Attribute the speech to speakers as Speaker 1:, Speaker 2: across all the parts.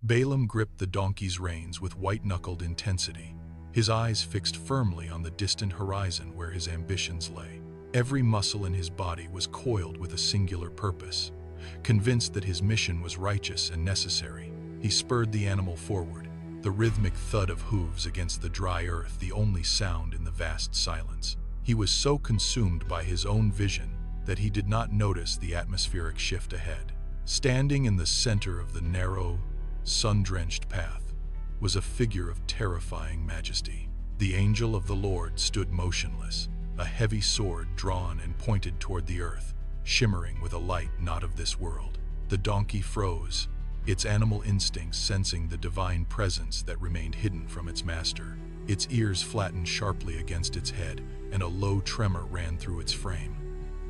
Speaker 1: Balaam gripped the donkey's reins with white-knuckled intensity, his eyes fixed firmly on the distant horizon where his ambitions lay. Every muscle in his body was coiled with a singular purpose. Convinced that his mission was righteous and necessary, he spurred the animal forward, the rhythmic thud of hooves against the dry earth the only sound in the vast silence. He was so consumed by his own vision that he did not notice the atmospheric shift ahead. Standing in the center of the narrow, sun-drenched path was a figure of terrifying majesty. The angel of the Lord stood motionless, a heavy sword drawn and pointed toward the earth, shimmering with a light not of this world. The donkey froze, its animal instincts sensing the divine presence that remained hidden from its master. Its ears flattened sharply against its head, and a low tremor ran through its frame.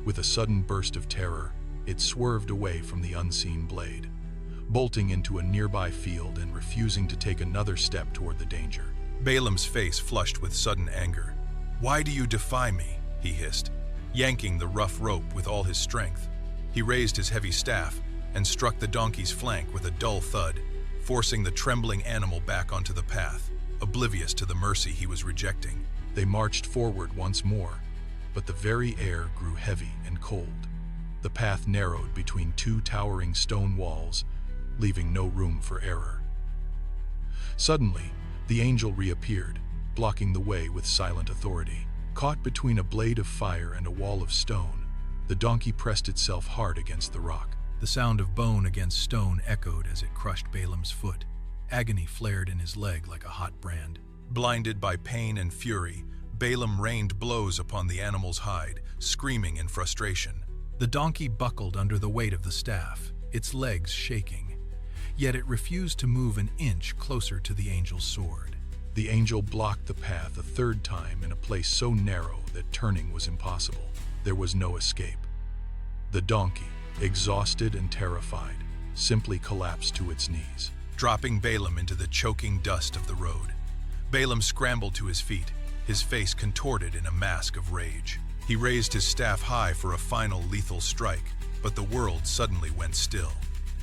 Speaker 1: With a sudden burst of terror, it swerved away from the unseen blade, bolting into a nearby field and refusing to take another step toward the danger. Balaam's face flushed with sudden anger. "Why do you defy me?" he hissed, yanking the rough rope with all his strength. He raised his heavy staff and struck the donkey's flank with a dull thud, forcing the trembling animal back onto the path, oblivious to the mercy he was rejecting. They marched forward once more, but the very air grew heavy and cold. The path narrowed between two towering stone walls, leaving no room for error. Suddenly, the angel reappeared, blocking the way with silent authority. Caught between a blade of fire and a wall of stone, the donkey pressed itself hard against the rock. The sound of bone against stone echoed as it crushed Balaam's foot. Agony flared in his leg like a hot brand. Blinded by pain and fury, Balaam rained blows upon the animal's hide, screaming in frustration. The donkey buckled under the weight of the staff, its legs shaking. Yet it refused to move an inch closer to the angel's sword. The angel blocked the path a third time in a place so narrow that turning was impossible. There was no escape. The donkey, exhausted and terrified, simply collapsed to its knees, dropping Balaam into the choking dust of the road. Balaam scrambled to his feet, his face contorted in a mask of rage. He raised his staff high for a final lethal strike, but the world suddenly went still.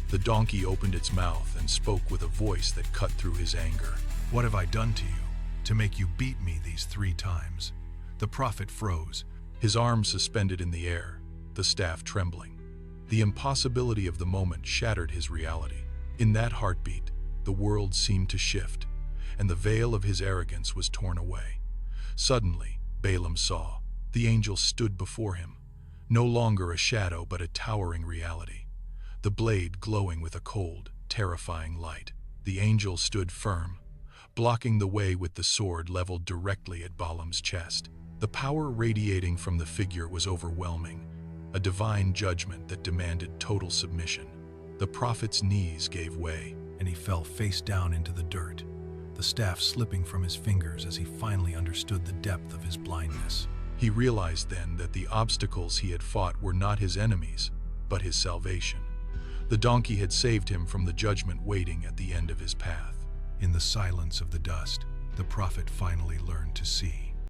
Speaker 1: The donkey opened its mouth and spoke with a voice that cut through his anger. "What have I done to you, to make you beat me these 3 times? The prophet froze, his arms suspended in the air, the staff trembling. The impossibility of the moment shattered his reality. In that heartbeat, the world seemed to shift, and the veil of his arrogance was torn away. Suddenly, Balaam saw. The angel stood before him, no longer a shadow but a towering reality, the blade glowing with a cold, terrifying light. The angel stood firm, blocking the way with the sword leveled directly at Balaam's chest. The power radiating from the figure was overwhelming, a divine judgment that demanded total submission. The prophet's knees gave way, and he fell face down into the dirt, the staff slipping from his fingers as he finally understood the depth of his blindness. He realized then that the obstacles he had fought were not his enemies, but his salvation. The donkey had saved him from the judgment waiting at the end of his path. In the silence of the dust, the prophet finally learned to see.